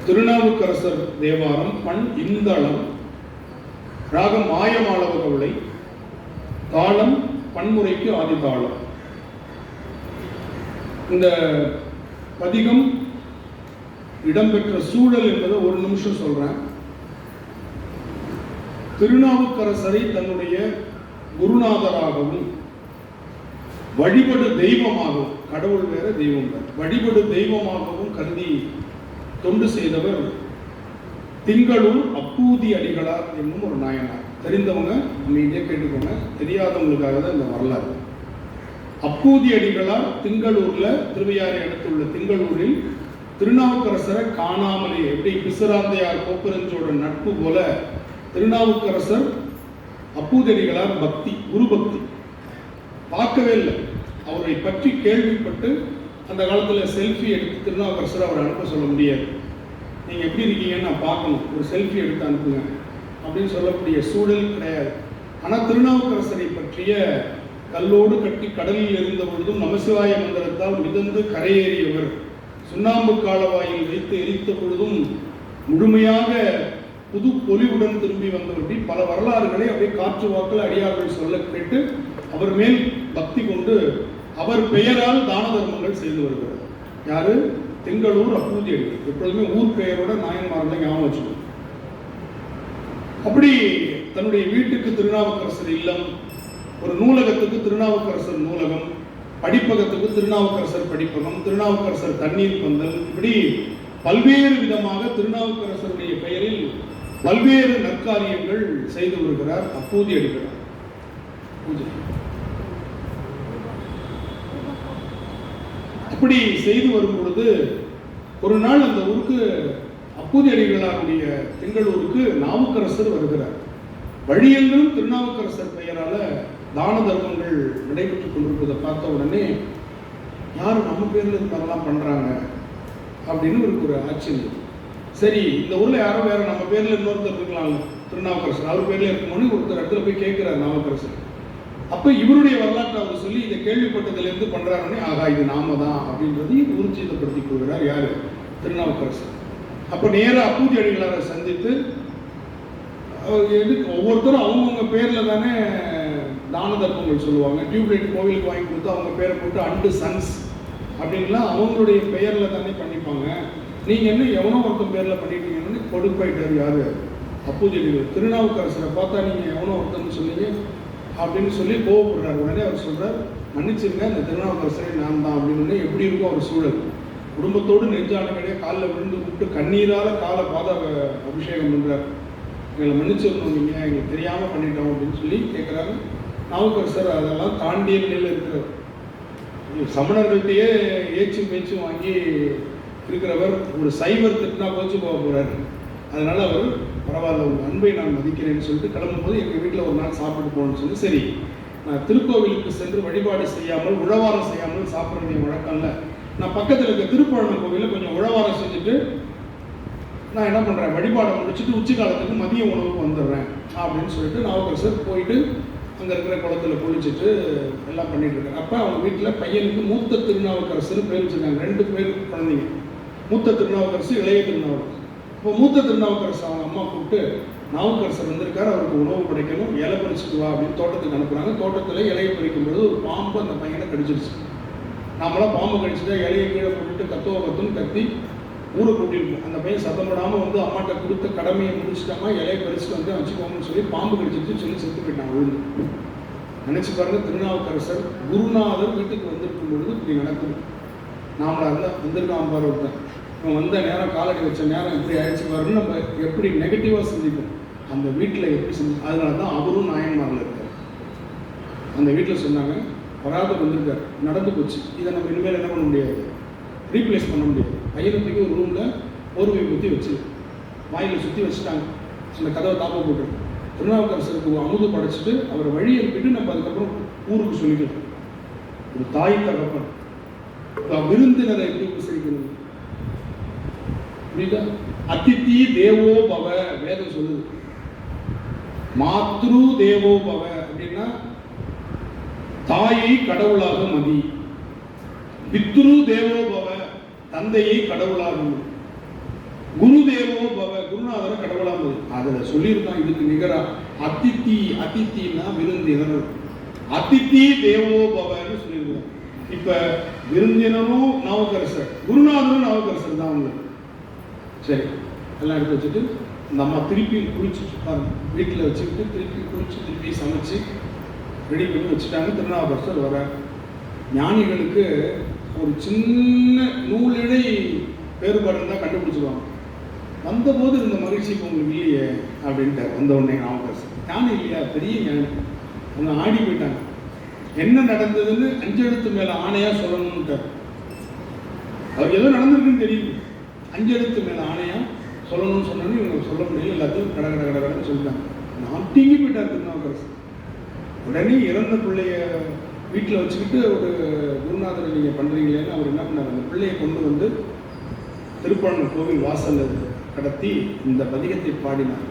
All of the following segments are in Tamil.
திருநாவுக்கரசர் தேவாரம் பண் இந்தளம், ராகம் மாயமாளவ கவலை, தாளம் பன்முறைக்கு ஆதிதாளம். இந்த பதிகம் இடம்பெற்ற சூழல் என்பதை ஒரு நிமிஷம் சொல்றேன். திருநாவுக்கரசரை தன்னுடைய குருநாதராகவும் வழிபடு தெய்வமாகவும், கடவுள் வேற தெய்வம் வேற, வழிபடு தெய்வமாகவும் கருதி தொண்டு செய்தவர் திங்களூர் அப்பூதி அடிகளார் என்னும் ஒரு நாயனார். தெரிந்தவங்க அமைதியாக கேட்டுக்கோங்க, தெரியாதவங்களுக்காக தான் இந்த வரலாறு. அப்பூதி அடிகளார் திங்களூர்ல, திருவையாறை அடுத்துள்ள திங்களூரில் திருநாவுக்கரசரை காணாமலே, எப்படி பிசுராந்தையார் கோப்பரஞ்சோட நட்பு போல திருநாவுக்கரசர் அப்பூதி அடிகளார் பக்தி, குரு பக்தி பார்க்கவே இல்லை. அவரை பற்றி கேள்விப்பட்டு அந்த காலத்தில் செல்ஃபி எடுத்து திருநாவுக்கரசர் அவரை அனுப்ப சொல்ல முடியாது. நீங்கள் எப்படி இருக்கீங்கன்னு நான் பார்க்கணும், ஒரு செல்ஃபி எடுத்து அனுப்புங்க அப்படின்னு சொல்லக்கூடிய சூழல் கிடையாது. ஆனால் திருநாவுக்கரசரை பற்றிய கல்லோடு கட்டி கடலில் இருந்த பொழுதும் நமசிவாய மந்திரத்தால் மிதந்து கரையேறியவர், சுண்ணாம்பு காலவாயில் வைத்து எரித்த பொழுதும் முழுமையாக புது பொலிவுடன் திரும்பி வந்தவர்கள் பல வரலாறுகளை அப்படியே காற்று வாக்கில் அடியார்கள் சொல்ல கேட்டு அவர் மேல் பக்தி கொண்டு அவர் பெயரால் தான தர்மங்கள் செய்து வருகிறார். யாரு? திங்களூர் அப்பூதி அடிகள். எப்பொழுதுமே ஊர் பெயரோட நாயன்மார்களை ஞாபகம் வச்சுக்கணும். அப்படி தன்னுடைய வீட்டுக்கு திருநாவுக்கரசர் இல்லம், ஒரு நூலகத்துக்கு திருநாவுக்கரசர் நூலகம், படிப்பகத்துக்கு திருநாவுக்கரசர் படிப்பகம், திருநாவுக்கரசர் தண்ணீர் பந்தல், இப்படி பல்வேறு விதமாக திருநாவுக்கரசருடைய பெயரில் பல்வேறு நற்காரியங்கள் செய்து வருகிறார் அப்பூதி அடிகளார். அப்படி செய்து வரும் பொழுது ஒரு நாள் அந்த ஊருக்கு அப்பூதி அடிகளாருடைய திங்களூருக்கு நாவுக்கரசர் வருகிறார். வழியெங்கும் திருநாவுக்கரசர் பெயரால தான தர்மங்கள் நடைபெற்றுக் கொண்டிருப்பதை பார்த்த உடனே யாரும் நம்ம பேர்ல இருந்தெல்லாம் பண்றாங்க அப்படின்னு ஒரு ஆச்சரியம். சரி, இந்த ஊர்ல யாரும் வேற நம்ம பேர்ல இன்னொருத்தர் இருக்கலாம், திருநாவுக்கரசர் அவர் பேர்ல இருக்கும்போது ஒருத்தர் இடத்துல போய் கேட்கிறார் நாவுக்கரசர். அப்ப இவருடைய வரலாற்றை அவர் சொல்லி இதை கேள்விப்பட்டதுல இருந்து பண்றாருன்னே, ஆகா இது நாம தான் அப்படின்றதையும் ஊர்ஜிதப்படுத்திக் கொள்கிறார். யாரு? திருநாவுக்கரசர். அப்ப நேரா அப்பூதி அடிகளாரை சந்தித்து ஒவ்வொருத்தரும் அவங்கவுங்க பேர்ல தானே தான தர்மங்கள் சொல்லுவாங்க. டியூப்லைட் கோவிலுக்கு வாங்கி கொடுத்து அவங்க பேரை போட்டு அண்டு சன்ஸ் அப்படின்லாம் அவங்களுடைய பெயர்ல தானே பண்ணிப்பாங்க. நீங்க என்ன எவனோ ஒருத்தன் பேர்ல பண்ணிட்டீங்கன்னு கொடுப்பாயிட்டார். யாரு? அப்பூதி அடிகள். திருநாவுக்கரசரை பார்த்தா நீங்க எவனோ ஒருத்தன்னு சொன்னீங்க அப்படின்னு சொல்லி கோவப்படுறாரு. உடனே அவர் சொல்றார், மன்னிச்சிருங்க, இந்த திருநாவுக்கரசரை நான் தான் அப்படின்னு. எப்படி இருக்கும் அவர் சூழல்? குடும்பத்தோடு நெஞ்சானகடைய காலில் விழுந்து விட்டு கண்ணீரால காலை பாத அபிஷேகம் பண்றார். எங்களை மன்னிச்சிடணும், நீங்க எங்களுக்கு தெரியாம பண்ணிட்டோம் அப்படின்னு சொல்லி கேட்கிறாரு. நாவுக்கரசர் அதெல்லாம் தாண்டிய நிலையில் இருக்கிறார். சமணர்கள்ட்டையே ஏச்சு பேச்சு வாங்கி இருக்கிறவர். ஒரு சைவர் திட்டினா போச்சு போக போறாரு. அதனால அவர் பரவாயில்ல, உங்கள் அன்பை நான் மதிக்கிறேன்னு சொல்லிட்டு கிளம்பும்போது எங்கள் வீட்டில் ஒரு நாள் சாப்பிட்டு போகணும்னு சொல்லி, சரி நான் திருக்கோவிலுக்கு சென்று வழிபாடு செய்யாமல் உழவாரம் செய்யாமல் சாப்பிட்றது வழக்கம் இல்லை, நான் பக்கத்தில் இருக்க திருப்பழனம் கோவிலில் கொஞ்சம் உழவாரம் செஞ்சுட்டு நான் என்ன பண்ணுறேன், வழிபாடை முடிச்சுட்டு உச்சி காலத்துக்கு மதிய உணவுக்கு வந்துடுறேன் அப்படின்னு சொல்லிட்டு நாவுக்கரசர் போயிட்டு அங்கே இருக்கிற குளத்தில் குளிச்சுட்டு எல்லாம் பண்ணிட்டு இருக்காங்க. அப்போ அவங்க வீட்டில் பையனுக்கு மூத்த திருநாவுக்கரசர் பேர் வச்சுருக்காங்க. 2 பேர் குழந்தைங்க, மூத்த திருநாவுக்கரசு, இளைய திருநாவுக்கரசு. இப்போ மூத்த திருநாவுக்கரசு அவங்க அம்மா கூப்பிட்டு, நாவுக்கரசர் வந்திருக்காரு, அவருக்கு உணவு படைக்கணும், இலை பறிச்சுட்டு வா அப்படின்னு தோட்டத்துக்கு அனுப்புகிறாங்க. தோட்டத்தில் இலையை பறிக்கும்போது ஒரு பாம்பு அந்த பையனை கடிச்சிருச்சு. நாமெல்லாம் பாம்பு கடிச்சிட்டா இலையை கீழே போட்டுட்டு கத்துன்னு கத்தி ஊரை கூட்டிருக்கோம். அந்த பையன் சத்தம் போடாமல் வந்து அம்மாட்ட கொடுத்த கடமையை முடிச்சுட்டாமா, இலையை பறிச்சுட்டு வந்து வச்சுக்கோங்கன்னு சொல்லி பாம்பு கடிச்சிட்டு சொல்லி செத்து போயிட்டான் விழுந்து. நினைச்சு பாருங்க, திருநாவுக்கரசர் குருநாதர் வீட்டுக்கு வந்திருக்கும் பொழுது இப்படி நடக்குது. நாமளா இருந்தால் வந்திருக்கான் பாரு ஒருத்தன், இவன் வந்த நேரம் காலடி வச்ச நேரம் எப்படி ஆயிடுச்சு பாருன்னு நம்ம எப்படி நெகட்டிவாக சிந்திப்போம். அந்த வீட்டில் எப்படி அதனால தான் அவரும் நாயன்மாரில் இருக்கார். அந்த வீட்டில் சொன்னாங்க, வராத வந்திருக்கார், நடந்து போச்சு, இதை நம்ம இனிமேல் என்ன பண்ண முடியாது, ரீப்ளேஸ் பண்ண முடியாது. பையனுக்கு ஒரு ரூமில் போர்வை ஊற்றி வச்சு வாயில் சுற்றி வச்சுட்டாங்க. அந்த கதவை தாப்ப போட்டு திருநாவுக்கரசருக்கு அமுது படைச்சிட்டு அவரை வழி அனுப்பிட்டு நம்ம அதுக்கப்புறம் ஊருக்கு சொல்லிக்கலாம். ஒரு தாய் தகப்பன் விருந்தினரை எப்படி உபசரிக்கிறது புரியுதா? அதித்தி தேவோ பவ வேதம் சொல்லுது. மாத்ரு தேவோ பவ அப்படின்னா தாயை கடவுளாக மதி. பித்ரு தேவோ பவ தந்தையை கடவுளாக. குருதேவோ பவ, குருநாதர கடவுளாமது. அதில் சொல்லியிருக்கான் இதுக்கு நிகரா. அதித்தின்னா விருந்தினர், அதித்தி தேவோ பவன்னு சொல்லியிருக்கான். இப்ப விருந்தினரும் நாவுக்கரசர், குருநாதரும் நாவுக்கரசர் தான் அவங்க. சரி, எல்லாம் எடுத்து வச்சுட்டு இந்த அம்மா திருப்பி குளிச்சுட்டு பாருங்க, வீட்டில் வச்சுக்கிட்டு திருப்பி குளிச்சு திருப்பி சமைச்சு ரெடி பண்ணி வச்சுட்டாங்க. திருநாவுக்கரசர் வர ஞானிகளுக்கு ஒரு சின்ன நூலிழை வேறுபாடு தான் கண்டுபிடிச்சிருவாங்க. வந்தபோது இந்த மகிழ்ச்சி உங்களுக்கு இல்லையே அப்படின்ட்டு வந்த உடனே நாவுக்கரசர் ஞானி இல்லையா, பெரிய ஞானி, அவங்க ஆடி போயிட்டாங்க. என்ன நடந்ததுன்னு 5 எழுத்து மேல ஆணையா சொல்லணும்ட்டார். அவருக்கு ஏதோ நடந்திருக்குன்னு தெரியுது, 5 எழுத்து மேல ஆணையா சொல்லணும்னு சொன்னோன்னு இவங்க சொல்ல முடியல, எல்லாத்தையும் கடன்னு சொல்லிட்டாங்க. நான் தீங்கி போயிட்டார் திருநாவுக்கரசர். உடனே இறந்த பிள்ளைய வீட்டில் வச்சுக்கிட்டு ஒரு குருநாதரை நீங்கள் பண்ணுறீங்களேன்னு அவர் என்ன பண்ணார், அந்த பிள்ளையை கொண்டு வந்து திருப்பரங்குன்ற கோவில் வாசலில் கடத்தி இந்த பதிகத்தை பாடினார்.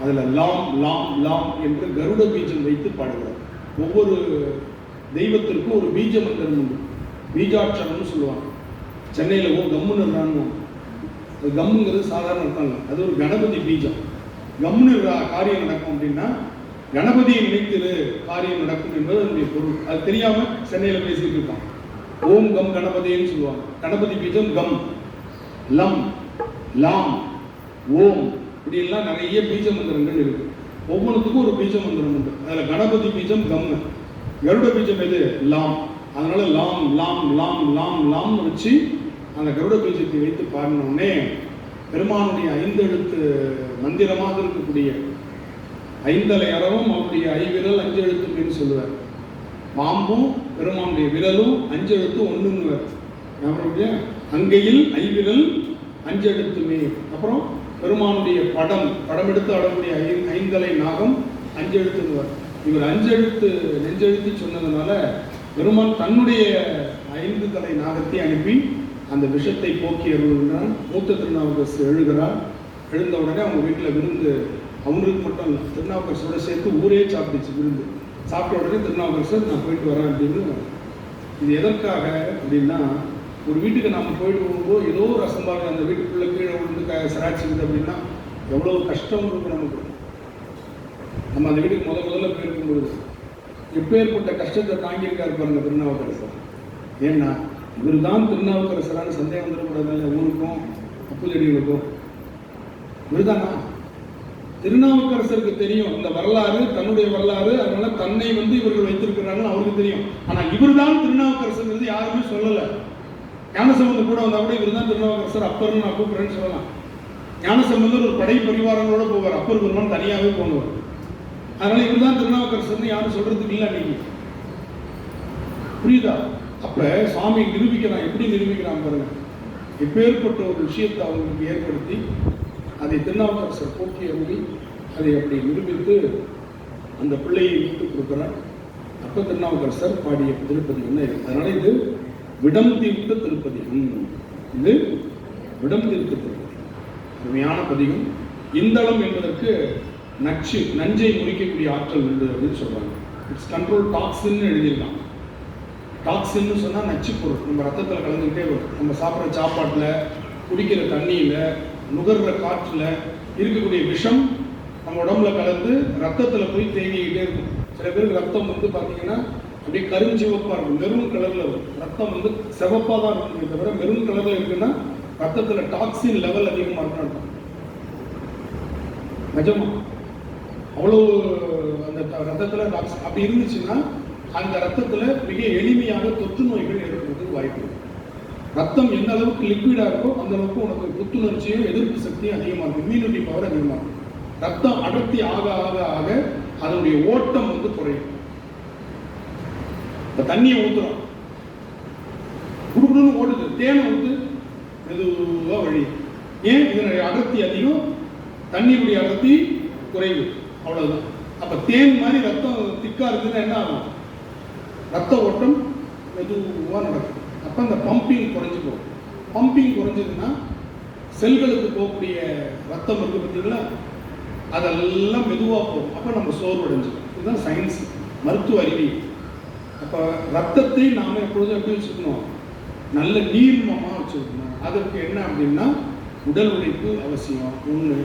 அதில் லாம் லாம் லாம் என்று கருட பீஜம் வைத்து பாடுகிறார். ஒவ்வொரு தெய்வத்திற்கும் ஒரு பீஜ மந்திரம் உண்டு, பீஜாட்சரம்னு சொல்லுவாங்க. சென்னையில் கம்முன்னு இருந்தான்னு, அது கம்முங்கிறது சாதாரண அர்த்தம் இல்லை, அது ஒரு கணபதி பீஜம். கம்முன்னு காரியம் நடக்கும் அப்படின்னா கணபதியை நினைத்திரு காரியம் நடக்கும் என்பது அதனுடைய பொருள். அது தெரியாம சென்னையில் பேசிட்டு இருப்பான். ஓம் கம் கணபதின்னு சொல்லுவாங்க. கணபதி பீஜம் கம், லம், லாம், ஓம், இப்படி எல்லாம் நிறைய பீஜ மந்திரங்கள் இருக்கு. ஒவ்வொன்றுத்துக்கும் ஒரு பீஜ மந்திரம் உண்டு. அதில் கணபதி பீஜம் கம், கருட பீஜம் எது லாம். அதனால லாம் லாம் லாம் லாம் லாம்னு வச்சு அந்த கருட பீஜத்தை வைத்து பாடினோடனே பெருமானுடைய 5 எழுத்து மந்திரமாக இருக்கக்கூடிய ஐந்தலை அறவும் அவருடைய ஐவிரல் 5 எழுத்துன்னு சொல்லுவார். பாம்பும் பெருமானுடைய விரலும் 5 எழுத்து ஒண்ணுங்குவார். அவருடைய அங்கையில் ஐவிரல் 5 எழுத்துமே. அப்புறம் பெருமானுடைய படம் எடுத்து ஆடக்கூடிய ஐந்தலை நாகம் 5 எழுத்துங்குவார். இவர் 5 எழுத்து நெஞ்செழுத்து சொன்னதுனால பெருமான் தன்னுடைய 5 தலை நாகத்தை அனுப்பி அந்த விஷத்தை போக்கி அருள்கிறான். மூத்த திருநாவுக்கரசர் எழுகிறார். எழுந்த உடனே அவங்க வீட்டில் விருந்து, அவங்களுக்கு மட்டும் இல்லை, திருநாவுக்கரசரோட சேர்த்து ஊரே சாப்பிட்டுச்சு விருந்து. சாப்பிட்ட உடனே திருநாவுக்கரசர் நான் போயிட்டு வரேன் அப்படின்னு. இது எதற்காக அப்படின்னா, ஒரு வீட்டுக்கு நாம் போயிட்டு போகும்போது ஏதோ ஒரு அசம்பாவியம் அந்த வீட்டுக்குள்ளே கீழே விழுந்து சராச்சிக்குது அப்படின்னா எவ்வளோ கஷ்டம் இருக்கும் நமக்கு. நம்ம அந்த வீட்டுக்கு முதல்ல போயிருக்கும்போது எப்பேற்பட்ட கஷ்டத்தை தாங்கியிருக்காரு பாருங்க திருநாவுக்கரசர். ஏன்னா இவர் தான் திருநாவுக்கரசரான சந்தேகம் வந்துடக்கூடாது ஊருக்கும் அப்புஜடிகளுக்கும். இவர்தானா? திருநாவுக்கரசருக்கு தெரியும் இந்த வரலாறு தன்னுடைய வரலாறு, அதனால தன்னை இவர்கள் வைத்திருக்கிறாங்க அவருக்கு தெரியும். ஆனா இவர் தான் திருநாவுக்கரசர் யாருமே சொல்லல. ஞானசம்பந்தர் கூட வந்தா கூட இவர் தான் திருநாவுக்கரசர் அப்பர்னு நான் கூப்பிடுறேன்னு சொல்லலாம். ஞானசம்பந்தர் ஒரு படை பரிவாரங்களோட போவார், அப்பர் பெருமான் தனியாகவே போனவர். அதனால இவர் தான் திருநாவுக்கரசர்னு யாரும் சொல்றதுக்கு இல்லை அன்னைக்கு. புரியுதா? அப்ப சுவாமி நிரூபிக்கிறான். எப்படி நிரூபிக்கிறான் பாருங்க. எப்பேற்பட்ட ஒரு விஷயத்தை அவங்களுக்கு ஏற்படுத்தி அதை திருநாவுக்கரசர் போக்கி அருளி அதை அப்படி நிரூபித்து அந்த பிள்ளையை மீட்டுக் கொடுக்கிறார். அப்ப திருநாவுக்கரசர் பாடிய திருப்பதி என்ன இருக்கு. அதனால இது விடம் தீர்த்த திருப்பதி. இது விடம் தீர்த்த திருப்பதி, அருமையான பதிகம். இந்தளம் என்பதற்கு நஞ்சை முறிக்கக்கூடிய ஆற்றல் உண்டு அப்படின்னு சொல்றாங்க. இட்ஸ் கண்ட்ரோல் டாக்ஸின்னு எழுதியிருக்காங்க. டாக்ஸின்னு சொன்னால் நச்சு பொருள் நம்ம ரத்தத்தில் கலந்துக்கிட்டே வரும். நம்ம சாப்பிட்ற சாப்பாட்டில், குடிக்கிற தண்ணியில், நுகர்ற காற்றில் இருக்கக்கூடிய விஷம் நம்ம உடம்புல கலந்து ரத்தத்தில் போய் தேங்கிக்கிட்டே இருக்கும். சில பேருக்கு ரத்தம் பார்த்தீங்கன்னா அப்படியே கருஞ்சிவப்பாக இருக்கும், மெரூன் கலரில் வரும். ரத்தம் சிவப்பாக தான் இருக்குமே தவிர மெரூன் கலரில் இருக்குன்னா ரத்தத்தில் டாக்ஸின் லெவல் அதிகமாக இருக்குன்னு அர்த்தம். நிஜமா அவ்வளோ அந்த ரத்தத்தில் டாக்ஸின் அப்படி இருந்துச்சுன்னா அந்த ரத்தத்தில் மிக எளிமையாக தொற்று நோய்கள் ஏற்படுறதுக்கு வாய்ப்பு இருக்கு. ரத்தம் எந்த அளவுக்கு லிக்விடா இருக்கோ அந்த அளவுக்கு உனக்கு புத்துணர்ச்சியும் எதிர்ப்பு சக்தியும் அதிகமாக இருக்கும், இம்யூனிட்டி பவர் அதிகமாக இருக்கும். ரத்தம் அடர்த்தி ஆக ஆக ஆக அதனுடைய ஓட்டம் குறையும். இப்போ தண்ணியை ஊற்றுறோம், குடுக்குன்னு ஓடுது, தேனை ஊற்று மெதுவாக வழி. ஏன்? இதனுடைய அடர்த்தி அதிகம், தண்ணியுடைய அடர்த்தி குறைவு, அவ்வளவுதான். அப்ப தேன் மாதிரி ரத்தம் திக்கா இருக்குதுன்னா என்ன ஆகும்? ரத்த ஓட்டம் மெதுவாக நடக்கும். அப்போ அந்த பம்பிங் குறைஞ்சி போகும். பம்பிங் குறைஞ்சதுன்னா செல்களுக்கு போகக்கூடிய ரத்தம் இருக்கு பார்த்தீங்களா, அதெல்லாம் மெதுவாக போகும். அப்போ நம்ம சோர்வடைஞ்சிடும். இதுதான் சயின்ஸ், மருத்துவ அறிவியல். அப்போ ரத்தத்தை நாம் எப்பொழுதும் எப்படி வச்சுக்கணும்? நல்ல நீர்மமாக வச்சுக்கணும். அதற்கு என்ன அப்படின்னா உடல் உழைப்பு அவசியம். ஒன்று,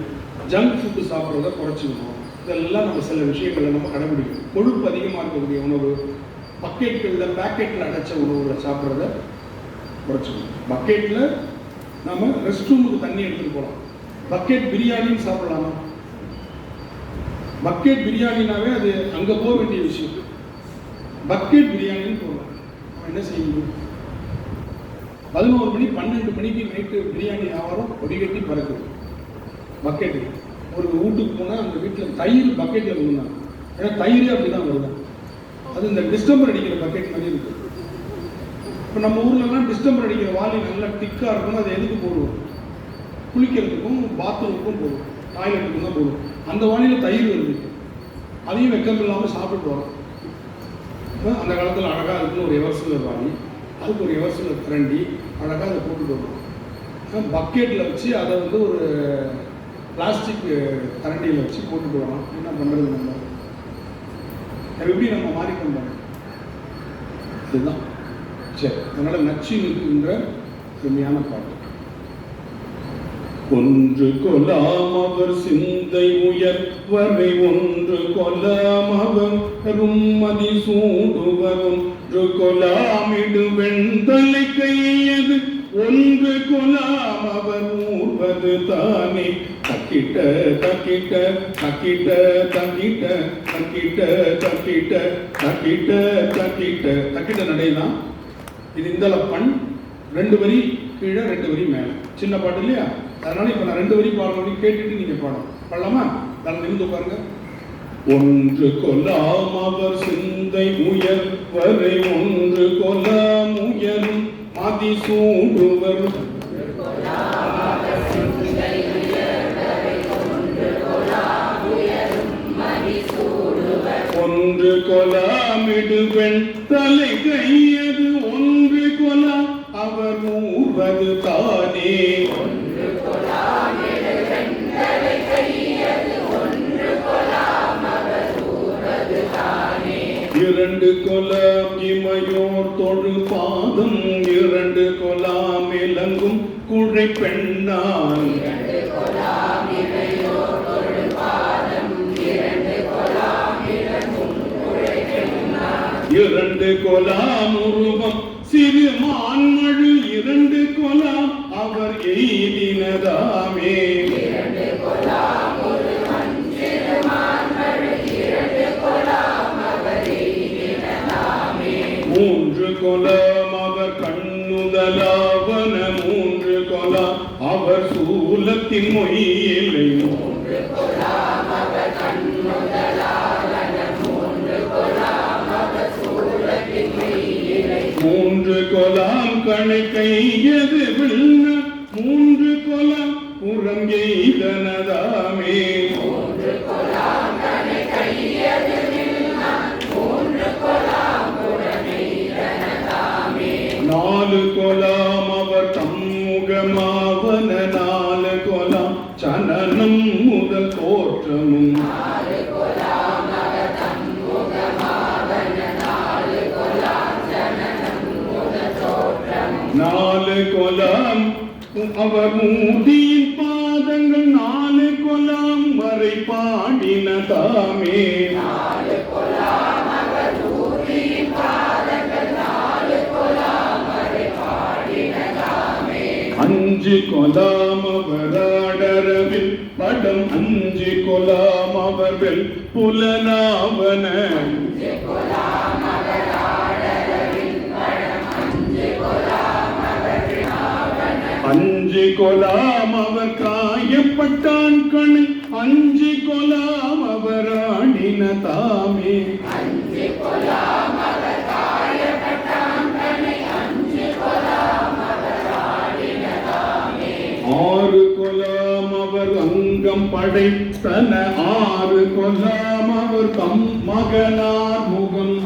ஜங்க் ஃபுட்டு சாப்பிட்றத குறைச்சிக்கணும். இதெல்லாம் நம்ம சில விஷயங்களை நம்ம கடைபிடிக்கணும். கொழுப்பு அதிகமாக இருக்கக்கூடிய உணவு, பக்கெட்டுகளில் பேக்கெட்டில் அடைச்ச உணவுகளை சாப்பிட்றத குறைச்சிக்கணும். பக்கெட்டில் நம்ம ரெஸ்ட் ரூமுக்கு தண்ணி எடுத்துகிட்டு போகலாம். பக்கெட் பிரியாணின்னு சாப்பிடலாமா? பக்கெட் பிரியாணினாவே அது அங்கே போக வேண்டிய விஷயம். பக்கெட் பிரியாணின்னு போகலாம். அவன் என்ன செய்யணும்? 11 மணி 12 மணிக்கு நைட்டு பிரியாணி வியாபாரம் கொடிகட்டி பறக்குது. பக்கெட்டு ஒரு வீட்டுக்கு போனால் அந்த வீட்டில் தயிர் பக்கெட்டில் விழுந்தாங்க. ஏன்னா தயிரே அப்படி தான் வருது. அது இந்த டிஸ்டம்பர் அடிக்கிற பக்கெட் மாதிரி இருக்குது. இப்போ நம்ம ஊர்லலாம் டிஸ்டம்பர் அடிக்கிற வாலி நல்லா திக்காக இருக்கணும். அதை எதுக்கு போடுவோம்? குளிக்கிறதுக்கும் பாத்ரூமுக்கும் போடுவோம், டாய்லெட்டுக்கும் தான் போடுவோம். அந்த வாலியில் தயிர் வருது. அதையும் வெக்கம் இல்லாமல் சாப்பிட்டு வரோம். அந்த காலத்தில் அழகாக இருக்குன்னு ஒரு எவர்சிலர் வாலி, அதுக்கு ஒரு எவர்சிலர் கரண்டி, அழகாக அதை போட்டுட்டு வரோம். பக்கெட்டில் வச்சு அதை வந்து ஒரு பிளாஸ்டிக் கரண்டியில் வச்சு போட்டுட்டு வரோம். என்ன பண்ணுறது? நம்ம எப்படி நம்ம மாறிக்கொண்டோம்? இதுதான் சரி. அதனால் நச்சு நிற்கின்ற உண்மையான பாட்டு. ஒன்று கொலாம் அவர் சிந்தை உயர்வரை, ஒன்று கொலாம் அவர் மதி சூடுவர், ஒன்று கொலாமிடு வெண்தலை கையது, ஒன்று கொலாம் அவர் ஊர்வது தானே. தக்கிட்ட தக்கிட்ட தக்கிட்ட தக்கிட்ட தக்கிட்ட தக்கிட்ட தக்கிட்ட தக்கிட்ட தக்கிட்ட நடைதான் இது. இந்த பண் 2 வரி கீழே 2 வரி மேலே. சின்ன பாட்டு இல்லையா? அதனால இப்போ நான் 2 வரி பாடணும், கேட்டுட்டு நீங்க பாடலாமா? நான் நிமிந்து பாருங்க. ஒன்று கொலாம் அவர் சிந்தை உயர்வரை, ஒன்று கொலாம் உயரும் மதி சூடுவர், ஒன்று கொலாமிடு வெண் தலை கையது, ஒன்று கொலாம் அவர் ஊர்வது தானே. இரண்டு கொலாம் இமையோர் தொழு பாதம், இரண்டு கொலாம் இலங்கும் குழை பெண்ணான், இரண்டு கொலாம் உருவம் சிறு மான்மழு, இரண்டு கொலாம் அவர் எய்தினதாமே. மூன்று கொலாம் அவர் கண்ணுதலாவன, மூன்று கொலாம் அவர் சூலத்தின் மொய்யிலை, மூன்று கொலாம் கணை கையது வில்ல, மூன்று கொலாம் புறம் எய்தனதாமே. நாலு கொலாம் அவர் தம்முகமாவன, நாலு கொலாம் சனனம் முதல் தோற்றமும், நாலு கொலாம் அவர் மூடியின் பாதங்கள், நாலு கொலாம் வரை பாடின தாமே. அஞ்சு கொலாம் அவர் ஆடரவில் படம், அஞ்சு கொலாம் அவர்கள் புலனாவன, அஞ்சு கொலாம் அவர் காயப்பட்டான் கண், அஞ்சு கொலாம் அவர் ஆடின தாமே. ஆறு கொலாம் அவர் அங்கம் படைத்தன, ஆறு கொலாம் அவர் தம் மகனார் முகம்,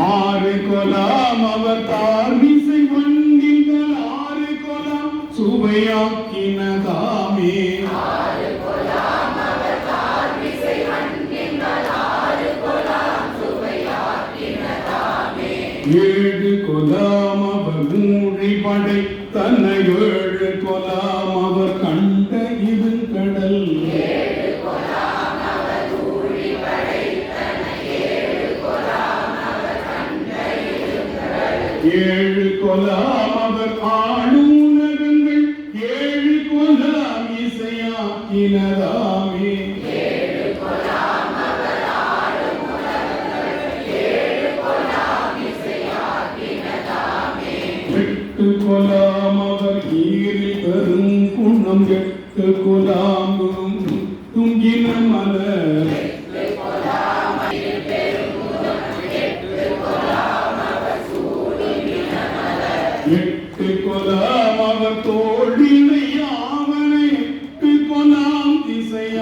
ஆறு கொலாம் அவர் தார்மிசை வண்டிகள், ஆறு கொலாம் சுவையாக்கினதாமே. ஏழு கொலாம் அவர் மூழி படை தன்னை ஏழு கொலாம் அவர் கண்ட இருங்கடல் ஏழு கொலாம் அவர் ஆளும் உலகங்கள் ஏழு கொலாம் இசையாக்கினதாமே எட்டு கொலாம் அவர் ஈரில் பெரும் குணம் எட்டு கொலாம் துங்கின மலர் எட்டு கொலாம் அவர் தோழினை யாவனை எட்டு கொலாம் திசையாக்கினதாமே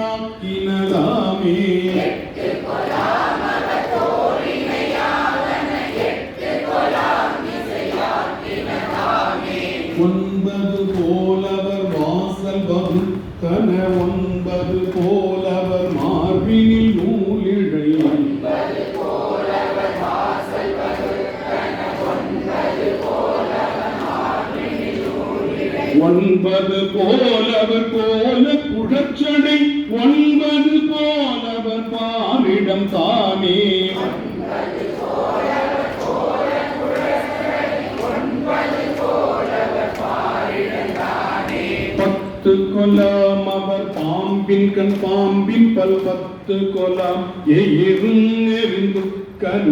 ஒன்பது போலவர் வாசல் வகுத்தன ஒன்பது போலவர் மார்பினில் நூலிழை ஒன்பது போலவர் போல குழச்சடை ஒன்பது போலவர் பாரிடம் தானே பத்து கொலாம் அவர் பாம்பின் கண் பாம்பின் பல் பத்து கொலாம் எயிரும் எரிந்து கன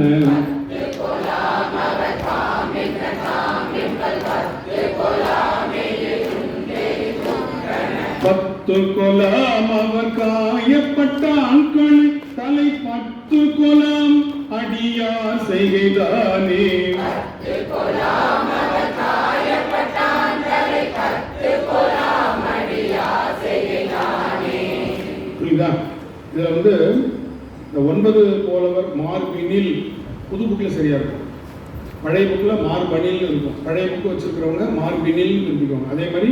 பத்து கொலாம் அவர் காயப்பட்டான் கண் தலை பத்து கொலாம் அடியார் செய்தானே புரியுதா? இதுல வந்து இந்த ஒன்பது போலவர் மார்பினில் புது புக்கில் சரியா இருக்கும், பழைய புக்கில் மார்பனில் இருக்கும். பழைய புக்கு வச்சிருக்கிறவங்க மார்பினில் இருந்துக்குவாங்க. அதே மாதிரி